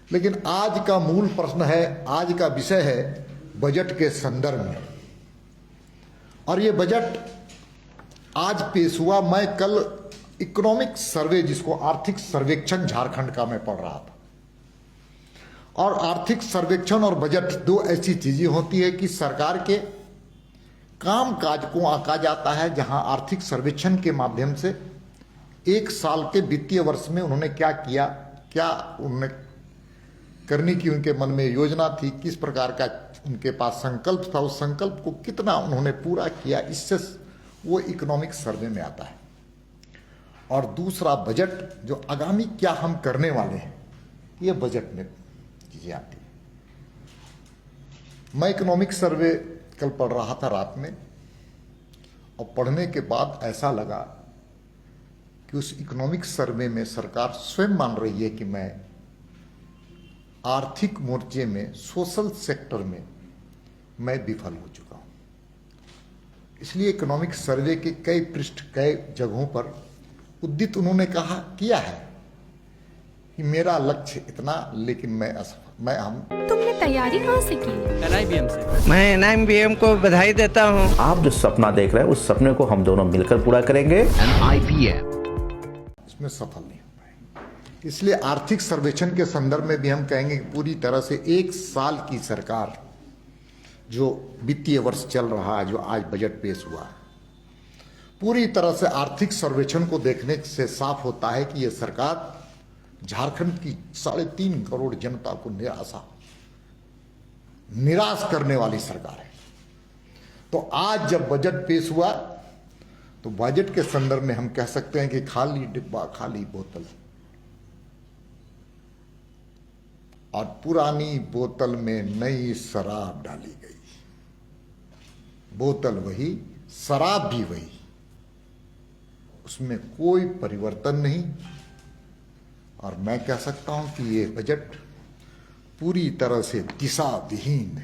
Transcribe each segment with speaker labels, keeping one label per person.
Speaker 1: लेकिन आज का मूल प्रश्न है, आज का विषय है बजट के संदर्भ में। और ये बजट आज पेश हुआ। मैं कल इकोनॉमिक सर्वे, जिसको आर्थिक सर्वेक्षण झारखंड का मैं पढ़ रहा था। और आर्थिक सर्वेक्षण और बजट दो ऐसी चीजें होती है कि सरकार के काम काज को आंका जाता है, जहां आर्थिक सर्वेक्षण के माध्यम से एक साल के वित्तीय वर्ष में उन्होंने क्या किया, क्या उन्होंने करने की उनके मन में योजना थी, किस प्रकार का उनके पास संकल्प था, उस संकल्प को कितना उन्होंने पूरा किया, इससे वो इकोनॉमिक सर्वे में आता है। और दूसरा बजट, जो आगामी क्या हम करने वाले हैं, ये बजट में चीजें आती है। मैं इकोनॉमिक सर्वे कल पढ़ रहा था रात में, और पढ़ने के बाद ऐसा लगा कि उस इकोनॉमिक सर्वे में सरकार स्वयं मान रही है कि मैं आर्थिक मोर्चे में, सोशल सेक्टर में मैं विफल हो चुका हूं। इसलिए इकोनॉमिक सर्वे के कई पृष्ठ, कई जगहों पर उद्दित उन्होंने कहा किया है कि मेरा लक्ष्य इतना, लेकिन हम
Speaker 2: तुमने तैयारी कहाँ से की?
Speaker 3: NIBM से।
Speaker 4: मैं NIBM को बधाई देता हूँ।
Speaker 5: आप जो सपना देख रहे हैं उस सपने को हम दोनों मिलकर पूरा करेंगे।
Speaker 6: NIBM
Speaker 1: इसमें सफल नहीं हो पाएंगे। इसलिए आर्थिक सर्वेक्षण के संदर्भ में भी हम कहेंगे कि पूरी तरह से एक साल की सरकार, जो वित्तीय वर्ष चल रहा है, जो आज बजट पेश हुआ, पूरी तरह से आर्थिक सर्वेक्षण को देखने से साफ होता है कि यह सरकार झारखंड की 3.5 करोड़ जनता को निराश करने वाली सरकार है। तो आज जब बजट पेश हुआ, तो बजट के संदर्भ में हम कह सकते हैं कि खाली डिब्बा, खाली बोतल, और पुरानी बोतल में नई शराब डाली गई। बोतल वही, शराब भी वही, उसमें कोई परिवर्तन नहीं। और मैं कह सकता हूं कि ये बजट पूरी तरह से दिशा विहीन,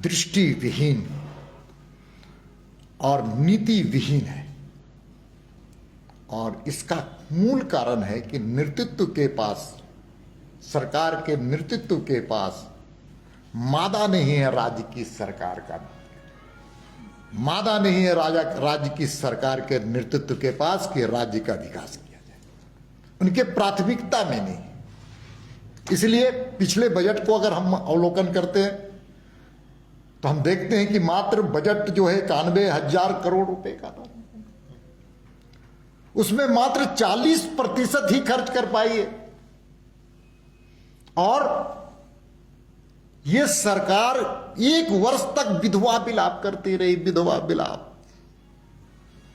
Speaker 1: दृष्टि विहीन और नीति विहीन है। और इसका मूल कारण है कि नेतृत्व के पास, सरकार के नेतृत्व के पास मादा नहीं है राज्य की सरकार का, मादा नहीं है राज्य की सरकार के नेतृत्व के पास कि राज्य का विकास किया जाए, उनके प्राथमिकता में नहीं। इसलिए पिछले बजट को अगर हम अवलोकन करते हैं तो हम देखते हैं कि मात्र बजट जो है 91,000 करोड़ रुपए का था, उसमें मात्र 40% ही खर्च कर पाई है। और यह सरकार एक वर्ष तक विधवा विलाप करती रही, विधवा विलाप,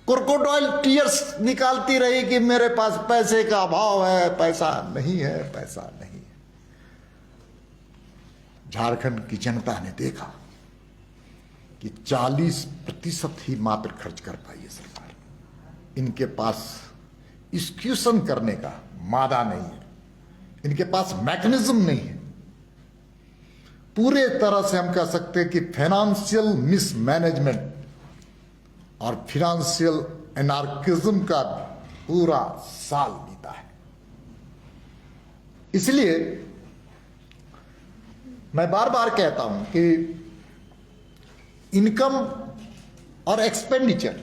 Speaker 1: क्रोकोडाइल टीयर्स निकालती रही कि मेरे पास पैसे का अभाव है, पैसा नहीं है, पैसा नहीं है। झारखंड की जनता ने देखा कि 40% ही मात्र खर्च कर पाई है सरकार। इनके पास एक्सक्यूशन करने का मादा नहीं है, इनके पास मैकेनिज्म नहीं है। पूरे तरह से हम कह सकते हैं कि फाइनेंशियल मिसमैनेजमेंट और फाइनेंशियल एनार्किज्म का पूरा साल बीता है। इसलिए मैं बार बार कहता हूं कि इनकम और एक्सपेंडिचर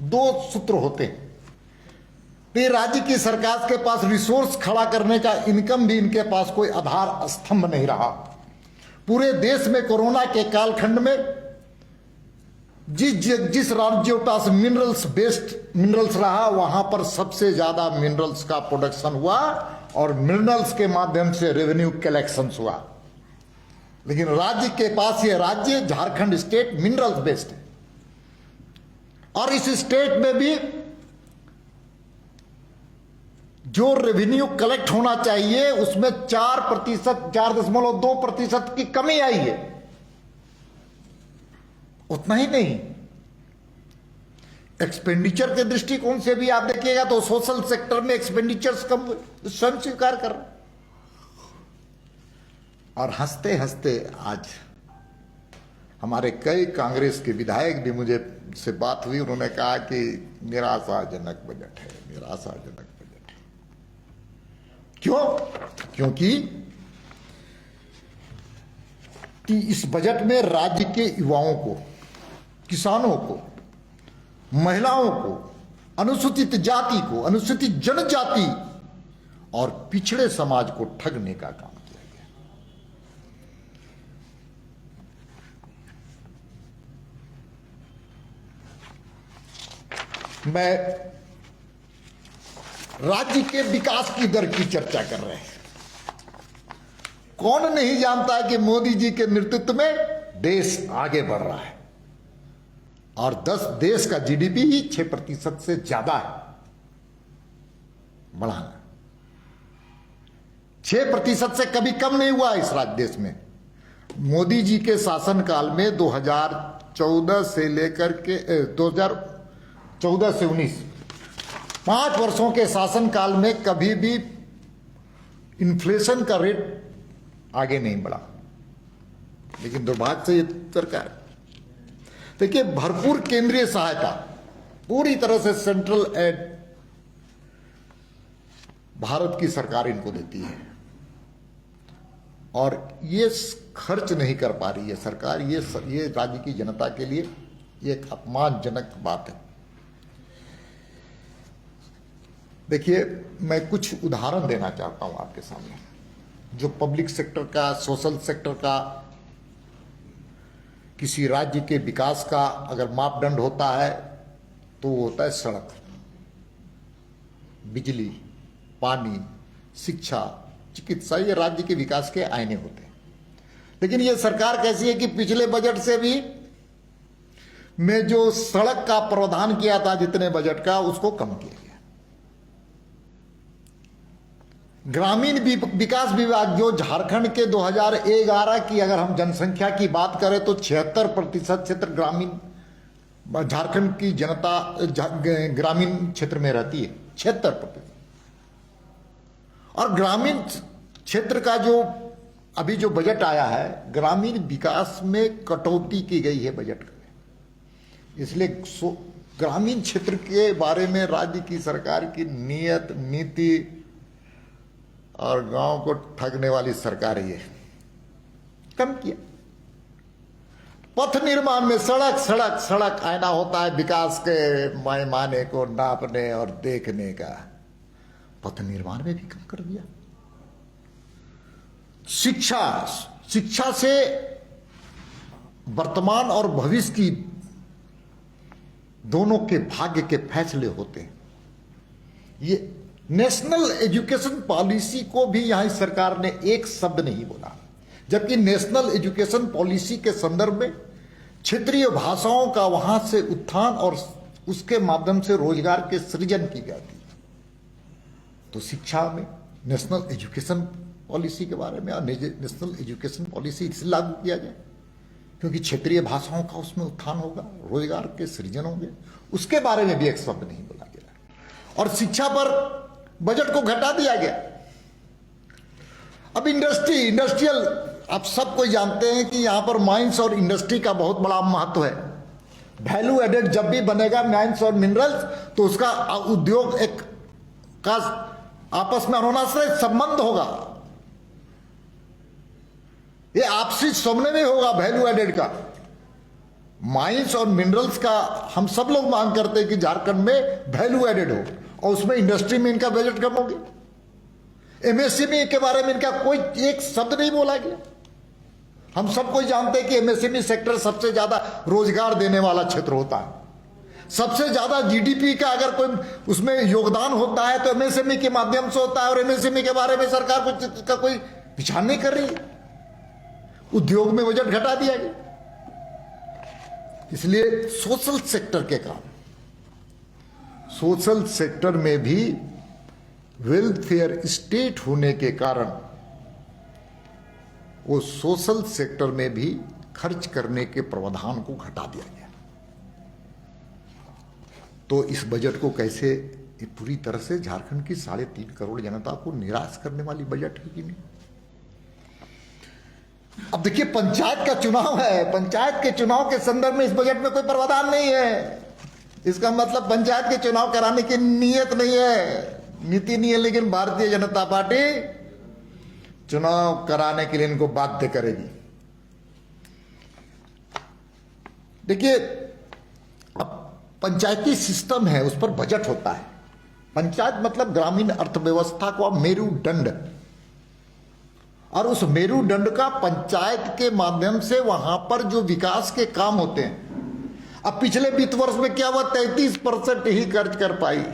Speaker 1: दो सूत्र होते हैं। तो राज्य की सरकार के पास रिसोर्स खड़ा करने का इनकम भी इनके पास कोई आधार स्तंभ नहीं रहा। पूरे देश में कोरोना के कालखंड में जिस राज्यों के पास मिनरल्स बेस्ड मिनरल्स रहा, वहां पर सबसे ज्यादा मिनरल्स का प्रोडक्शन हुआ और मिनरल्स के माध्यम से रेवेन्यू कलेक्शन हुआ। लेकिन राज्य के पास, ये राज्य झारखंड स्टेट मिनरल्स बेस्ड है, और इस स्टेट में भी जो रेवेन्यू कलेक्ट होना चाहिए उसमें 4.2% की कमी आई है। उतना ही नहीं, एक्सपेंडिचर के दृष्टिकोण से भी आप देखिएगा तो सोशल सेक्टर में एक्सपेंडिचर्स कम स्वयं स्वीकार कर रहे। और हंसते हंसते आज हमारे कई कांग्रेस के विधायक भी, मुझे से बात हुई, उन्होंने कहा कि निराशाजनक बजट है, निराशाजनक बजट है। क्यों? क्योंकि इस बजट में राज्य के युवाओं को, किसानों को, महिलाओं को, अनुसूचित जाति को, अनुसूचित जनजाति और पिछड़े समाज को ठगने का काम किया गया। मैं राज्य के विकास की दर की चर्चा कर रहे हैं। कौन नहीं जानता है कि मोदी जी के नेतृत्व में देश आगे बढ़ रहा है और देश का जीडीपी ही 6% से ज्यादा है बढ़ाना। 6% से कभी कम नहीं हुआ इस राज्य देश में। मोदी जी के शासनकाल में 2014 से लेकर के 2014 से 19 5 वर्षों के शासनकाल में कभी भी इन्फ्लेशन का रेट आगे नहीं बढ़ा। लेकिन दुर्भाग्य से ये सरकार, देखिए, भरपूर केंद्रीय सहायता पूरी तरह से सेंट्रल एड भारत की सरकार इनको देती है और ये खर्च नहीं कर पा रही है सरकार। ये राज्य की जनता के लिए एक अपमानजनक बात है। देखिए, मैं कुछ उदाहरण देना चाहता हूं आपके सामने, जो पब्लिक सेक्टर का, सोशल सेक्टर का, किसी राज्य के विकास का अगर मापदंड होता है तो वो होता है सड़क, बिजली, पानी, शिक्षा, चिकित्सा। ये राज्य के विकास के आईने होते हैं। लेकिन ये सरकार कैसी है कि पिछले बजट से भी में जो सड़क का प्रावधान किया था जितने बजट का, उसको कम किया गया। ग्रामीण विकास विभाग, जो झारखंड के 2011 की अगर हम जनसंख्या की बात करें तो 76% क्षेत्र ग्रामीण, झारखंड की जनता ग्रामीण क्षेत्र में रहती है, 76%। और ग्रामीण क्षेत्र का जो अभी जो बजट आया है, ग्रामीण विकास में कटौती की गई है बजट में। इसलिए ग्रामीण क्षेत्र के बारे में राज्य की सरकार की नीयत, नीति और गांव को ठगने वाली सरकार ये कम किया। पथ निर्माण में सड़क सड़क सड़क आईना होता है विकास के पैमाने को नापने और देखने का, पथ निर्माण में भी कम कर दिया। शिक्षा से वर्तमान और भविष्य की दोनों के भाग्य के फैसले होते हैं। ये नेशनल एजुकेशन पॉलिसी को भी यहां सरकार ने एक शब्द नहीं बोला, जबकि नेशनल एजुकेशन पॉलिसी के संदर्भ में क्षेत्रीय भाषाओं का वहां से उत्थान और उसके माध्यम से रोजगार के सृजन की जाती है। तो शिक्षा में नेशनल एजुकेशन पॉलिसी के बारे में और नेशनल एजुकेशन पॉलिसी इसलिए लागू किया जाए क्योंकि क्षेत्रीय भाषाओं का उसमें उत्थान होगा, रोजगार के सृजन होंगे, उसके बारे में भी एक शब्द नहीं बोला गया। और शिक्षा पर बजट को घटा दिया गया। अब इंडस्ट्रियल, आप सब कोई जानते हैं कि यहां पर माइंस और इंडस्ट्री का बहुत बड़ा महत्व है। वैल्यू एडेड जब भी बनेगा माइंस और मिनरल्स, तो उसका उद्योग एक का आपस में अनोनाश्रय संबंध होगा, ये आपसी समन्वय में होगा। वैल्यू एडेड का, माइंस और मिनरल्स का हम सब लोग मांग करते हैं कि झारखंड में वैल्यू एडेड हो और उसमें इंडस्ट्री में इनका बजट कम होगी। एमएसएमई के बारे में इनका कोई एक शब्द नहीं बोला गया। हम सब कोई जानते हैं कि एमएसएमई सेक्टर सबसे ज्यादा रोजगार देने वाला क्षेत्र होता है। सबसे ज्यादा जीडीपी का अगर कोई उसमें योगदान होता है तो एमएसएमई के माध्यम से होता है, और एमएसएमई के बारे में सरकार का कोई विचार नहीं कर रही है। उद्योग में बजट घटा दिया गया। इसलिए सोशल सेक्टर के काम, सोशल सेक्टर में भी वेलफेयर स्टेट होने के कारण वो सोशल सेक्टर में भी खर्च करने के प्रावधान को घटा दिया गया। तो इस बजट को कैसे, ये पूरी तरह से झारखंड की 3.5 करोड़ जनता को निराश करने वाली बजट है कि नहीं। अब देखिए, पंचायत का चुनाव है, पंचायत के चुनाव के संदर्भ में इस बजट में कोई प्रावधान नहीं है। इसका मतलब पंचायत के चुनाव कराने की नीयत नहीं है नीति नहीं है, लेकिन भारतीय जनता पार्टी चुनाव कराने के लिए इनको बाध्य करेगी। देखिए, अब पंचायती सिस्टम है, उस पर बजट होता है। पंचायत मतलब ग्रामीण अर्थव्यवस्था का मेरुदंड, और उस मेरुदंड का पंचायत के माध्यम से वहां पर जो विकास के काम होते हैं। अब पिछले वित्त वर्ष में क्या हुआ, 33% ही खर्च कर पाई।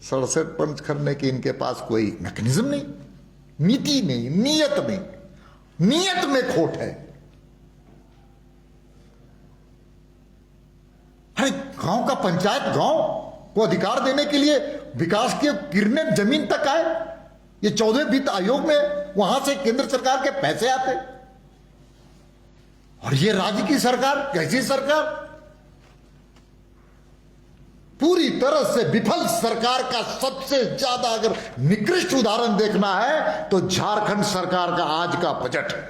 Speaker 1: 67% करने की इनके पास कोई मैकेनिज्म नहीं, नीति नहीं, नियत नहीं, नियत में खोट है। गांव का पंचायत गांव को अधिकार देने के लिए विकास की किरणें जमीन तक आए, ये 14वें वित्त आयोग में वहां से केंद्र सरकार के पैसे आते, और ये राज्य की सरकार कैसी सरकार, पूरी तरह से विफल सरकार का सबसे ज्यादा अगर निकृष्ट उदाहरण देखना है तो झारखंड सरकार का आज का बजट है।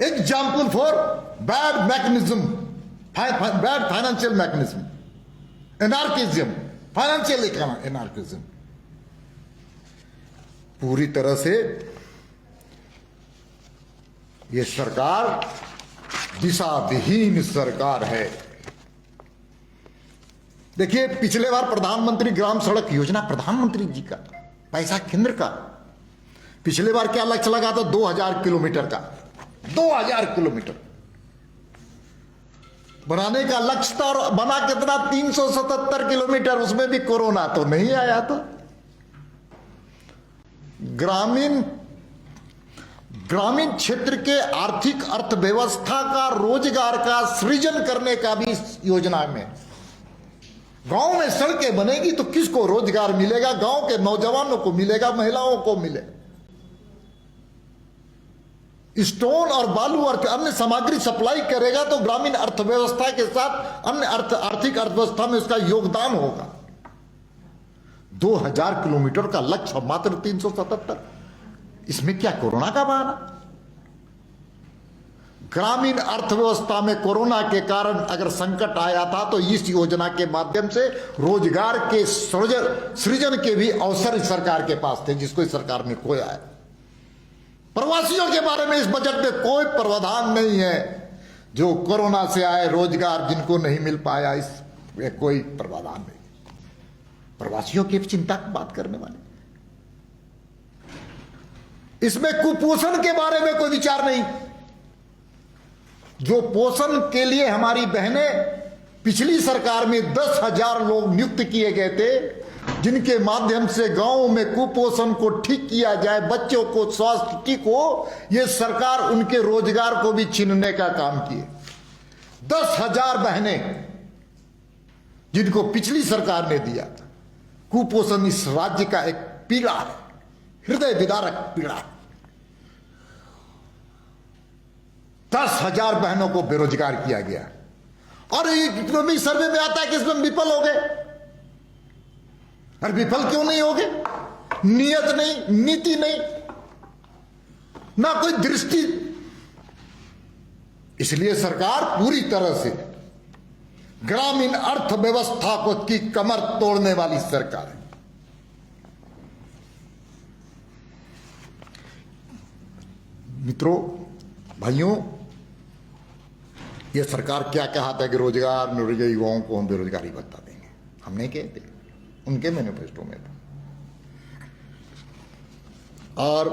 Speaker 1: Example for bad mechanism, bad financial mechanism, anarchism, financial anarchism. पूरी तरह से ये सरकार दिशा विहीन सरकार है। देखिए, पिछले बार प्रधानमंत्री ग्राम सड़क योजना, प्रधानमंत्री जी का पैसा, केंद्र का, पिछले बार क्या लक्ष्य लगा था, 2000 किलोमीटर का, 2000 किलोमीटर बनाने का लक्ष्य था, और बना कितना, 377 किलोमीटर। उसमें भी कोरोना तो नहीं आया था। ग्रामीण क्षेत्र के आर्थिक अर्थव्यवस्था का, रोजगार का सृजन करने का भी इस योजना में। गांव में सड़कें बनेगी तो किसको रोजगार मिलेगा, गांव के नौजवानों को मिलेगा, महिलाओं को मिलेगा। स्टोन और बालू और अन्य सामग्री सप्लाई करेगा तो ग्रामीण अर्थव्यवस्था के साथ अन्य आर्थिक अर्थव्यवस्था में उसका योगदान होगा। 2000 किलोमीटर का लक्ष्य, मात्र 377, इसमें क्या कोरोना का बहाना? ग्रामीण अर्थव्यवस्था में कोरोना के कारण अगर संकट आया था तो इस योजना के माध्यम से रोजगार के सृजन के भी अवसर इस सरकार के पास थे, जिसको इस सरकार ने खोया है। प्रवासियों के बारे में इस बजट में कोई प्रावधान नहीं है। जो कोरोना से आए रोजगार जिनको नहीं मिल पाया, इसमें कोई प्रावधान नहीं। प्रवासियों की चिंता की बात करने वाले, इसमें कुपोषण के बारे में कोई विचार नहीं। जो पोषण के लिए हमारी बहनें, पिछली सरकार में 10,000 लोग नियुक्त किए गए थे, जिनके माध्यम से गांवों में कुपोषण को ठीक किया जाए, बच्चों को स्वास्थ्य ठीक हो, यह सरकार उनके रोजगार को भी छीनने का काम किए। 10,000 बहनें जिनको पिछली सरकार ने दिया था। कुपोषण इस राज्य का एक पीड़ा है, हृदय विदारक पीड़ा है। 10,000 बहनों को बेरोजगार किया गया, और इकोनॉमिक सर्वे में आता है कि इसमें विफल हो गए। और विफल क्यों नहीं हो गए? नियत नहीं, नीति नहीं, ना कोई दृष्टि। इसलिए सरकार पूरी तरह से ग्रामीण अर्थव्यवस्था को की कमर तोड़ने वाली सरकार है। मित्रों, भाइयों, यह सरकार क्या कहा था कि रोजगार निरुद्योग युवाओं को हम बेरोजगारी भत्ता देंगे, हम नहीं कहते, उनके मैनिफेस्टो में था। और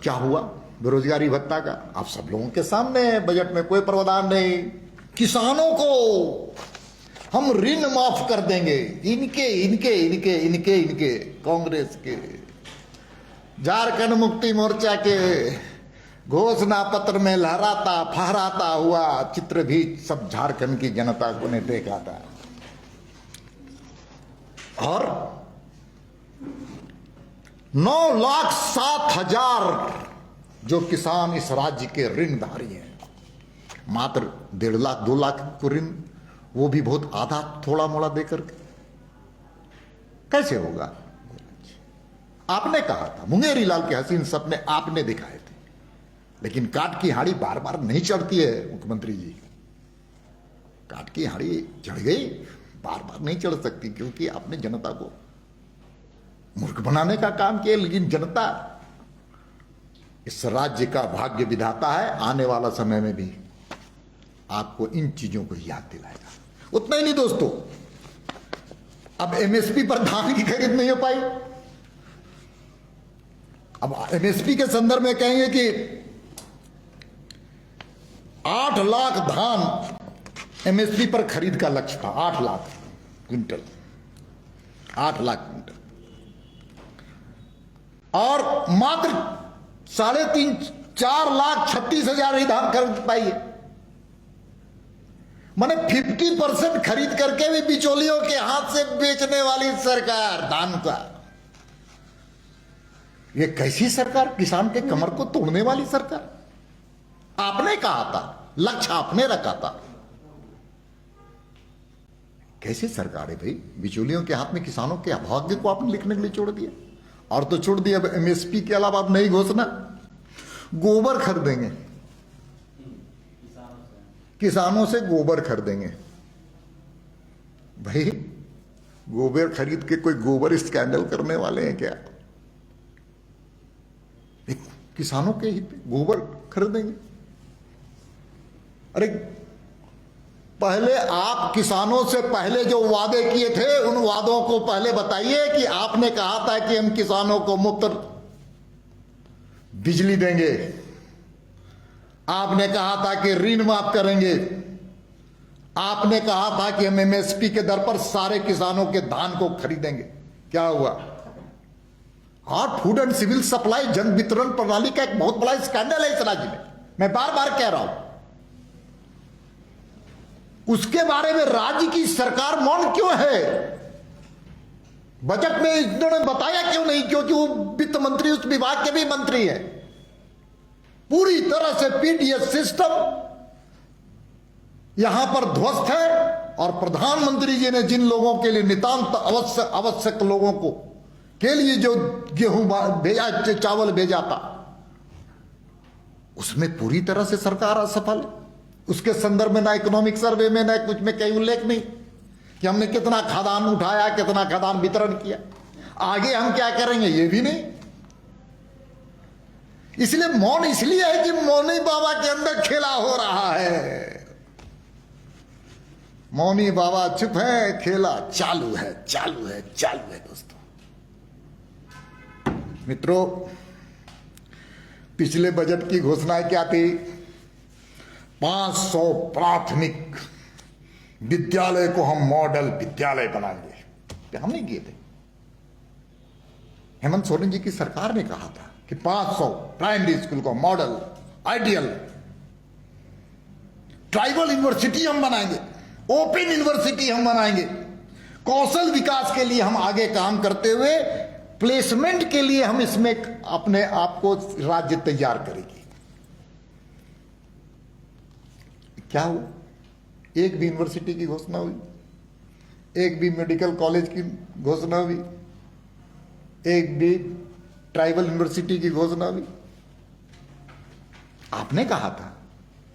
Speaker 1: क्या हुआ बेरोजगारी भत्ता का? आप सब लोगों के सामने है, बजट में कोई प्रावधान नहीं। किसानों को हम ऋण माफ कर देंगे, इनके इनके इनके इनके इनके कांग्रेस के, झारखंड मुक्ति मोर्चा के घोषणा पत्र में लहराता फहराता हुआ चित्र भी सब झारखंड की जनता को ने देखा था। और 9,07,000 जो किसान इस राज्य के ऋणधारी हैं, मात्र 1.5 लाख 2 लाख को ऋण, वो भी बहुत आधा थोड़ा मोड़ा देकर के कैसे होगा? आपने कहा था, मुंगेरी लाल के हसीन सपने आपने दिखाए थे, लेकिन काट की हाड़ी बार बार नहीं चढ़ती है मुख्यमंत्री जी। काट की हाड़ी चढ़ गई, बार बार नहीं चढ़ सकती, क्योंकि आपने जनता को मूर्ख बनाने का काम किया। लेकिन जनता इस राज्य का भाग्य विधाता है, आने वाला समय में भी आपको इन चीजों को याद दिलाएगा। उतना ही नहीं दोस्तों, अब एमएसपी पर धान की खरीद नहीं हो पाई। अब एमएसपी के संदर्भ में कहेंगे कि 8 लाख धान एमएसपी पर खरीद का लक्ष्य था। 8 लाख क्विंटल, 8 लाख क्विंटल, और मात्र 3.5-4,36,000 ही धान खरीद पाई है। माने 50% खरीद करके भी बिचौलियों के हाथ से बेचने वाली सरकार धान का। ये कैसी सरकार? किसान के कमर को तोड़ने वाली सरकार। आपने कहा था, लक्ष्य आपने रखा था। कैसी सरकार है भाई? बिचौलियों के हाथ में किसानों के अभाग्य को आपने लिखने के लिए छोड़ दिया। और तो छोड़ दिया, अब एमएसपी के अलावा आप नई घोषणा, गोबर खरीदेंगे, किसानों से गोबर खरीदेंगे। भाई गोबर खरीद के कोई गोबर स्कैंडल करने वाले हैं क्या? किसानों के हित में गोबर खरीदेंगे। अरे पहले आप किसानों से पहले जो वादे किए थे, उन वादों को पहले बताइए कि आपने कहा था कि हम किसानों को मुफ्त बिजली देंगे, आपने कहा था कि ऋण माफ करेंगे, आपने कहा था कि हम एमएसपी के दर पर सारे किसानों के धान को खरीदेंगे। क्या हुआ? हाँ, फूड एंड सिविल सप्लाई जन वितरण प्रणाली का एक बहुत बड़ा स्कैंडल है इस राज्य में, मैं बार बार कह रहा हूं। उसके बारे में राज्य की सरकार मौन क्यों है? बजट में इन्होंने बताया क्यों नहीं? क्योंकि वो वित्त मंत्री उस विभाग के भी मंत्री हैं। पूरी तरह से पीडीएस सिस्टम यहां पर ध्वस्त है, और प्रधानमंत्री जी ने जिन लोगों के लिए नितांत आवश्यक लोगों को के लिए जो गेहूं भेजा, चावल भेजा था, उसमें पूरी तरह से सरकार असफल है। उसके संदर्भ में ना इकोनॉमिक सर्वे में ना कुछ में कहीं उल्लेख नहीं कि हमने कितना खादान उठाया, कितना खादान वितरण किया। आगे हम क्या करेंगे ये भी नहीं। इसलिए मौन इसलिए है कि मौनी बाबा के अंदर खेला हो रहा है। मौनी बाबा चुप है, खेला चालू है, चालू है, चालू है। दोस्तों मित्रों, पिछले बजट की घोषणाएं क्या थी? 500 प्राथमिक विद्यालय को हम मॉडल विद्यालय बनाएंगे। हम नहीं किए थे। हेमंत सोरेन जी की सरकार ने कहा था कि 500 प्राइमरी स्कूल को मॉडल, आइडियल, ट्राइबल यूनिवर्सिटी हम बनाएंगे, ओपन यूनिवर्सिटी हम बनाएंगे। कौशल विकास के लिए हम आगे काम करते हुए प्लेसमेंट के लिए हम इसमें अपने आप को राज्य तैयार करेगी। क्या हुआ? एक भी यूनिवर्सिटी की घोषणा हुई, एक भी मेडिकल कॉलेज की घोषणा हुई, एक भी ट्राइबल यूनिवर्सिटी की घोषणा हुई। आपने कहा था,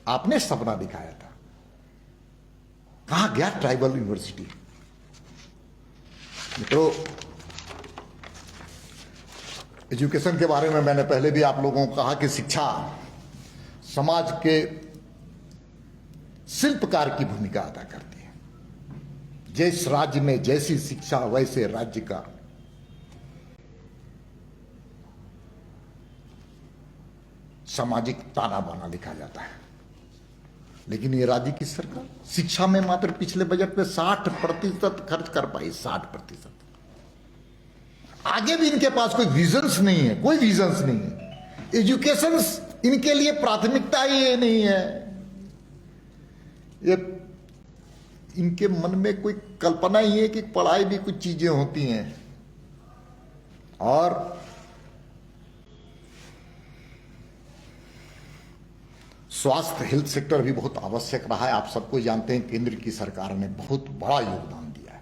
Speaker 1: आपने सपना दिखाया था, कहां गया ट्राइबल यूनिवर्सिटी? मित्रों, एजुकेशन के बारे में मैंने पहले भी आप लोगों को कहा कि शिक्षा समाज के शिल्पकार की भूमिका अदा करती है। जिस राज्य में जैसी शिक्षा, वैसे राज्य का सामाजिक ताना बाना लिखा जाता है। लेकिन ये राज्य की सरकार शिक्षा में मात्र पिछले बजट में 60% खर्च कर पाई। 60%। आगे भी इनके पास कोई विजन्स नहीं है, कोई विजन्स नहीं है। एजुकेशन इनके लिए प्राथमिकता ही ये नहीं है। ये इनके मन में कोई कल्पना ही है कि पढ़ाई भी कुछ चीजें होती हैं। और स्वास्थ्य, हेल्थ सेक्टर भी बहुत आवश्यक रहा है। आप सबको जानते हैं, केंद्र की सरकार ने बहुत बड़ा योगदान दिया है।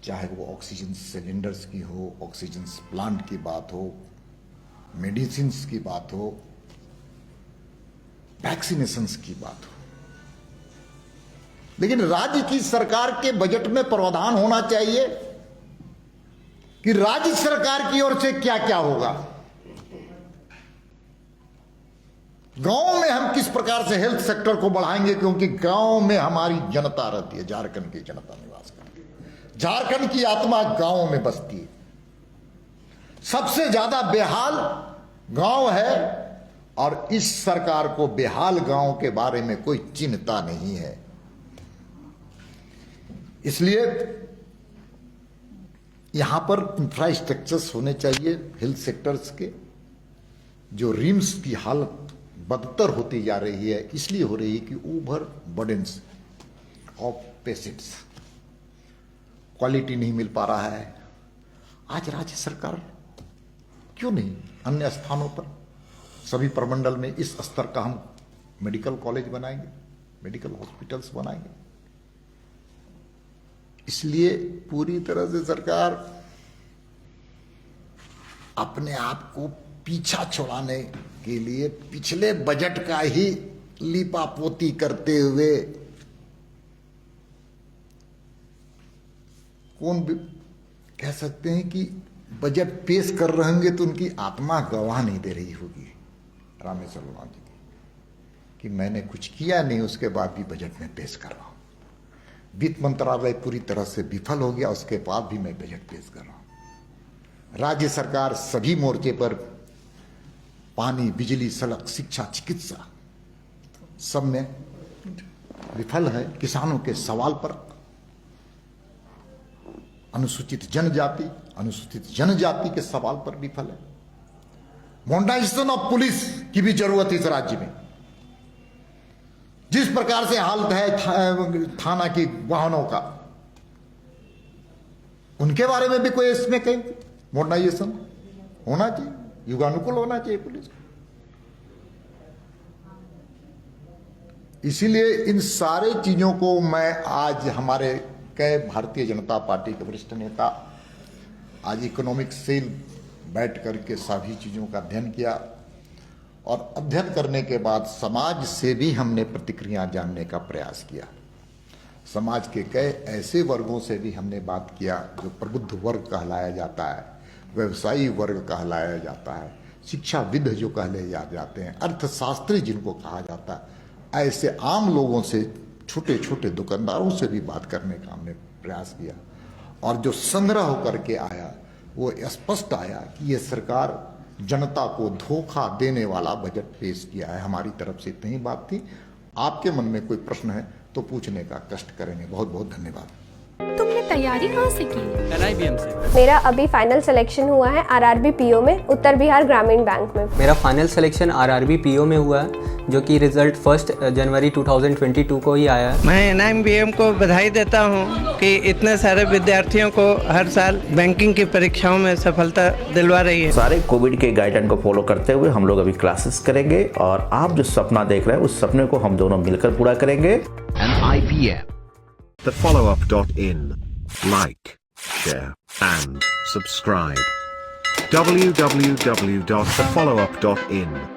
Speaker 1: चाहे वो ऑक्सीजन सिलेंडर्स की हो, ऑक्सीजन प्लांट की बात हो, मेडिसिन की बात हो, वैक्सीनेशंस की बात हो। लेकिन राज्य की सरकार के बजट में प्रावधान होना चाहिए कि राज्य सरकार की ओर से क्या क्या होगा, गांव में हम किस प्रकार से हेल्थ सेक्टर को बढ़ाएंगे, क्योंकि गांव में हमारी जनता रहती है, झारखंड की जनता निवास करती है, झारखंड की आत्मा गांव में बसती है। सबसे ज्यादा बेहाल गांव है और इस सरकार को बेहाल गांव के बारे में कोई चिंता नहीं है। इसलिए यहां पर इंफ्रास्ट्रक्चर्स होने चाहिए हेल्थ सेक्टर्स के। जो रिम्स की हालत बदतर होती जा रही है, इसलिए हो रही है कि over burdens of patients, quality नहीं मिल पा रहा है। आज राज्य सरकार क्यों नहीं अन्य स्थानों पर, सभी प्रमंडल में इस स्तर का हम मेडिकल कॉलेज बनाएंगे, मेडिकल हॉस्पिटल्स बनाएंगे। इसलिए पूरी तरह से सरकार अपने आप को पीछा छुड़ाने के लिए पिछले बजट का ही लीपापोती करते हुए कौन भी कह सकते हैं कि बजट पेश कर रहे होंगे तो उनकी आत्मा गवाह नहीं दे रही होगी रामेश्वर उरांव जी कि मैंने कुछ किया नहीं, उसके बाद भी बजट में पेश कर रहा हूं। वित्त मंत्रालय पूरी तरह से विफल हो गया, उसके बाद भी मैं बजट पेश कर रहा हूं। राज्य सरकार सभी मोर्चे पर, पानी, बिजली, सड़क, शिक्षा, चिकित्सा, सब में विफल है। किसानों के सवाल पर, अनुसूचित जनजाति के सवाल पर विफल है। मॉडर्नाइजेशन ऑफ पुलिस की भी जरूरत है इस राज्य में। जिस प्रकार से हालत है थाना की वाहनों का, उनके बारे में भी कोई इसमें कहीं मॉडर्नाइजेशन होना चाहिए, युगानुकूल होना चाहिए पुलिस को। इसीलिए इन सारे चीजों को मैं आज हमारे कई भारतीय जनता पार्टी के वरिष्ठ नेता आज इकोनॉमिक सेल बैठ करके सभी चीजों का अध्ययन किया और अध्ययन करने के बाद समाज से भी हमने प्रतिक्रिया जानने का प्रयास किया। समाज के कई ऐसे वर्गों से भी हमने बात किया जो प्रबुद्ध वर्ग कहलाया जाता है, व्यवसायी वर्ग कहलाया जाता है, शिक्षाविद जो कहले जाते हैं, अर्थशास्त्री जिनको कहा जाता है, ऐसे आम लोगों से, छोटे छोटे दुकानदारों से भी बात करने का हमने प्रयास किया। और जो संग्रह होकर के आया वो स्पष्ट आया कि ये सरकार जनता को धोखा देने वाला बजट पेश किया है। हमारी तरफ से इतनी ही बात थी। आपके मन में कोई प्रश्न है तो पूछने का कष्ट करेंगे। बहुत बहुत धन्यवाद।
Speaker 2: तुमने तैयारी कहाँ से की?
Speaker 3: NIBM से।
Speaker 6: मेरा अभी फाइनल सिलेक्शन हुआ है RRB PO में, उत्तर बिहार ग्रामीण बैंक में।
Speaker 3: मेरा फाइनल सिलेक्शन RRB PO में हुआ है, जो कि रिजल्ट 1 जनवरी 2022 को ही आया है।
Speaker 4: मैं NIBM को बधाई देता हूं कि इतने सारे विद्यार्थियों को हर साल बैंकिंग की परीक्षाओं में सफलता दिलवा रही है।
Speaker 5: सारे कोविड के गाइडलाइन को फॉलो करते हुए हम लोग अभी क्लासेस करेंगे और आप जो सपना देख रहे हैं उस सपने को हम दोनों मिलकर पूरा करेंगे।
Speaker 7: NIBM. TheFollowUp.in. Like, share, and subscribe. www.thefollowup.in